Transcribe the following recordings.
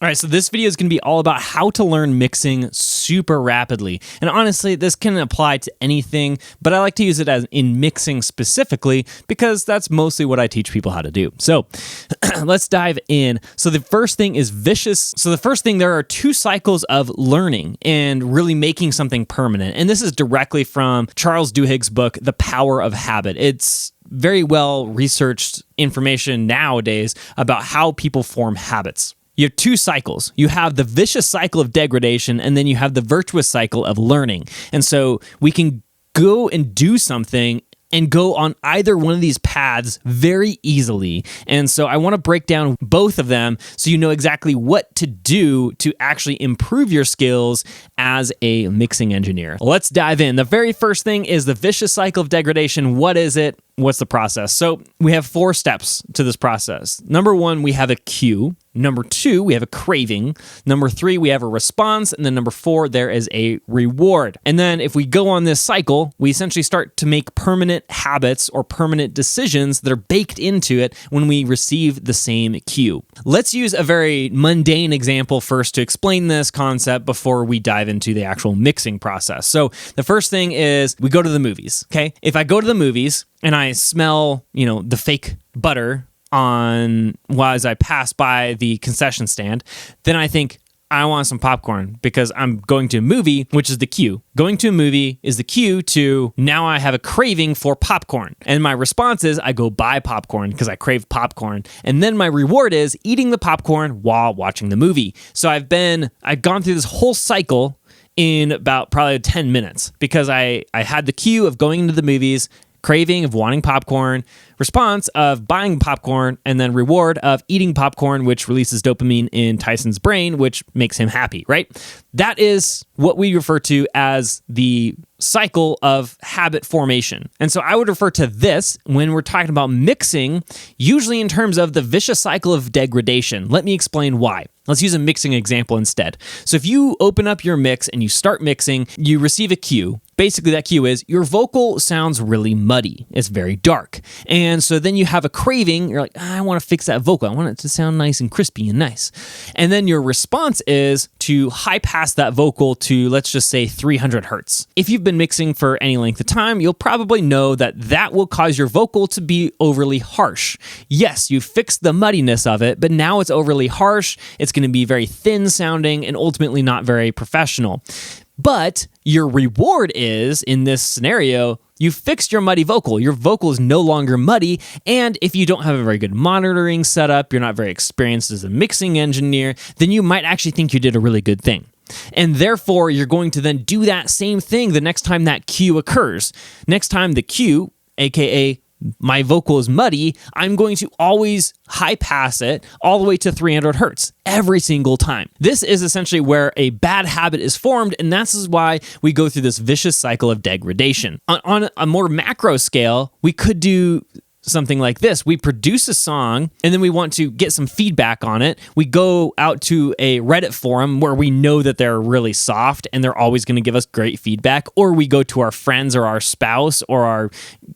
All right, so this video is going to be all about how to learn mixing super rapidly. And honestly, this can apply to anything, but I like to use it as in mixing specifically because that's mostly what I teach people how to do. So let's dive in. So the first thing is vicious. So the first thing, there are 2 cycles of learning and really making something permanent. And this is directly from Charles Duhigg's book, The Power of Habit. It's very well researched information nowadays about how people form habits. You have 2 cycles. You have the vicious cycle of degradation, and then you have the virtuous cycle of learning. And so we can go and do something and go on either one of these paths very easily. And so I want to break down both of them so you know exactly what to do to actually improve your skills as a mixing engineer. Let's dive in. The very first thing is the vicious cycle of degradation. What is it? What's the process? So we have 4 steps to this process. Number 1, we have a cue. Number 2, we have a craving. Number 3, we have a response. And then number 4, there is a reward. And then if we go on this cycle, we essentially start to make permanent habits or permanent decisions that are baked into it when we receive the same cue. Let's use a very mundane example first to explain this concept before we dive into the actual mixing process. So the first thing is we go to the movies, okay? If I go to the movies and I smell, the fake butter as I pass by the concession stand, then I think, I want some popcorn because I'm going to a movie, which is the cue. Going to a movie is the cue to now I have a craving for popcorn. And my response is I go buy popcorn because I crave popcorn. And then my reward is eating the popcorn while watching the movie. So I've gone through this whole cycle in about probably 10 minutes because I had the cue of going into the movies, craving of wanting popcorn, response of buying popcorn, and then reward of eating popcorn, which releases dopamine in Tyson's brain, which makes him happy, right? That is what we refer to as the cycle of habit formation. And so I would refer to this when we're talking about mixing, usually in terms of the vicious cycle of degradation. Let me explain why. Let's use a mixing example instead. So if you open up your mix and you start mixing, you receive a cue. Basically, that cue is your vocal sounds really muddy. It's very dark. And so then you have a craving. You're like, I want to fix that vocal. I want it to sound nice and crispy and nice. And then your response is to high pass that vocal to, let's just say, 300 hertz. If you've been mixing for any length of time, you'll probably know that will cause your vocal to be overly harsh. Yes, you fixed the muddiness of it, but now it's overly harsh. It's going to be very thin sounding and ultimately not very professional. But your reward is, in this scenario, you fixed your muddy vocal. Your vocal is no longer muddy, and if you don't have a very good monitoring setup, you're not very experienced as a mixing engineer, then you might actually think you did a really good thing. And therefore, you're going to then do that same thing the next time that cue occurs. Next time the cue, aka my vocal is muddy, I'm going to always high pass it all the way to 300 hertz every single time. This is essentially where a bad habit is formed, and that's why we go through this vicious cycle of degradation. On a more macro scale, we could do something like this. We produce a song and then we want to get some feedback on it. We go out to a Reddit forum where we know that they're really soft and they're always going to give us great feedback, or we go to our friends or our spouse or our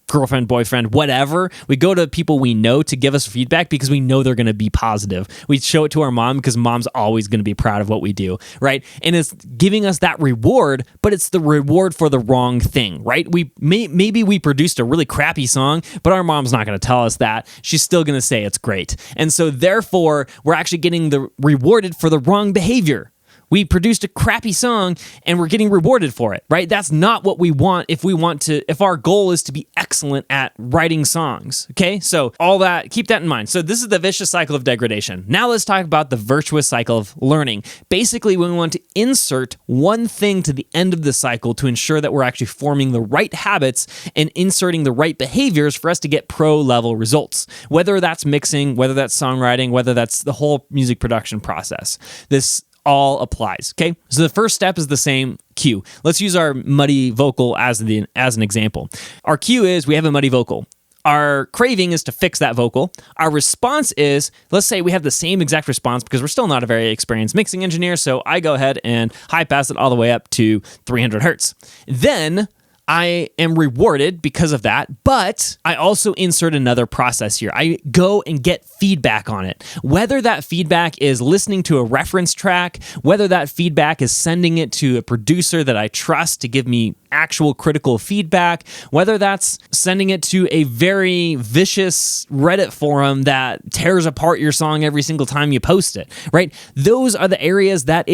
girlfriend, boyfriend, whatever. We go to people we know to give us feedback because we know they're going to be positive. We show it to our mom because mom's always going to be proud of what we do, right? And it's giving us that reward, but it's the reward for the wrong thing, right? Maybe we produced a really crappy song, but our mom's not going to tell us that. She's still going to say it's great. And so therefore, we're actually getting rewarded for the wrong behavior. We produced a crappy song and we're getting rewarded for it, right? That's not what we want if our goal is to be excellent at writing songs, okay? So all that, keep that in mind. So this is the vicious cycle of degradation. Now let's talk about the virtuous cycle of learning. Basically, we want to insert one thing to the end of the cycle to ensure that we're actually forming the right habits and inserting the right behaviors for us to get pro-level results, whether that's mixing, whether that's songwriting, whether that's the whole music production process. This all applies, okay? So the first step is the same cue. Let's use our muddy vocal as an example. Our cue is we have a muddy vocal. Our craving is to fix that vocal. Our response is, let's say we have the same exact response because we're still not a very experienced mixing engineer, so I go ahead and high pass it all the way up to 300 hertz. Then I am rewarded because of that, but I also insert another process here. I go and get feedback on it. Whether that feedback is listening to a reference track, whether that feedback is sending it to a producer that I trust to give me actual critical feedback, whether that's sending it to a very vicious Reddit forum that tears apart your song every single time you post it, right? Those are the areas that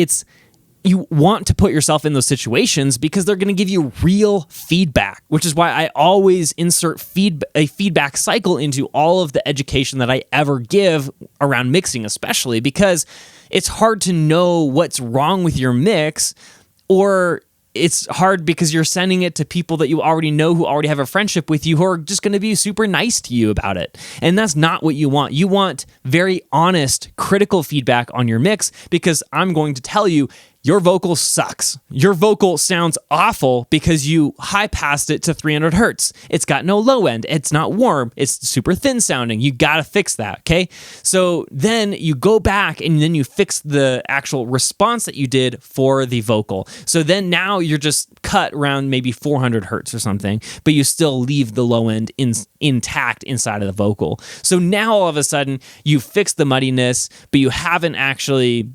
you want to put yourself in those situations because they're going to give you real feedback, which is why I always insert a feedback cycle into all of the education that I ever give around mixing, especially because it's hard to know what's wrong with your mix, or it's hard because you're sending it to people that you already know who already have a friendship with you who are just going to be super nice to you about it. And that's not what you want. You want very honest, critical feedback on your mix because I'm going to tell you, your vocal sucks. Your vocal sounds awful because you high-passed it to 300 hertz. It's got no low end. It's not warm. It's super thin sounding. You got to fix that, okay? So then you go back and then you fix the actual response that you did for the vocal. So then now you're just cut around maybe 400 hertz or something, but you still leave the low end intact inside of the vocal. So now all of a sudden you fix the muddiness, but you haven't actually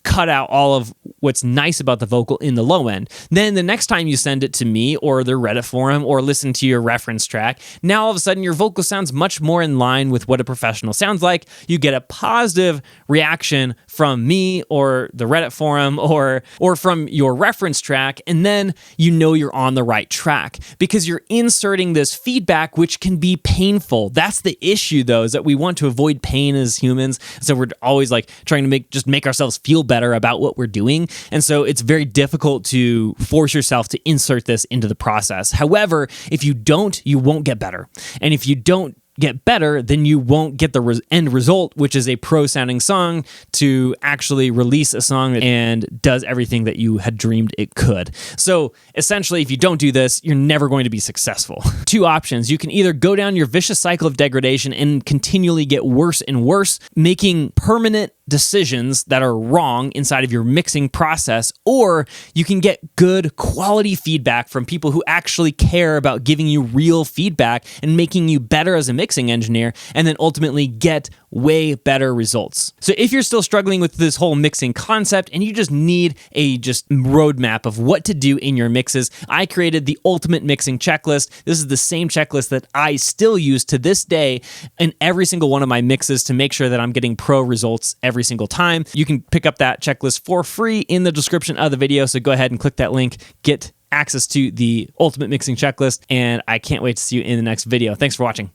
cut out all of what's nice about the vocal in the low end. Then the next time you send it to me or the Reddit forum or listen to your reference track, now all of a sudden your vocal sounds much more in line with what a professional sounds like. You get a positive reaction from me or the Reddit forum or from your reference track, and then you know you're on the right track because you're inserting this feedback, which can be painful. That's the issue, though, is that we want to avoid pain as humans. So we're always like trying to make ourselves feel better about what we're doing. And so it's very difficult to force yourself to insert this into the process. However, if you don't, you won't get better. And if you don't get better, then you won't get the end result, which is a pro-sounding song to actually release a song and does everything that you had dreamed it could. So essentially, if you don't do this, you're never going to be successful. Two options. You can either go down your vicious cycle of degradation and continually get worse and worse, making permanent decisions that are wrong inside of your mixing process, or you can get good quality feedback from people who actually care about giving you real feedback and making you better as a mixing engineer, and then ultimately get way better results. So if you're still struggling with this whole mixing concept and you just need a roadmap of what to do in your mixes, I created the ultimate mixing checklist. This is the same checklist that I still use to this day in every single one of my mixes to make sure that I'm getting pro results every single time. You can pick up that checklist for free in the description of the video, so go ahead and click that link, get access to the ultimate mixing checklist, and I can't wait to see you in the next video. Thanks for watching.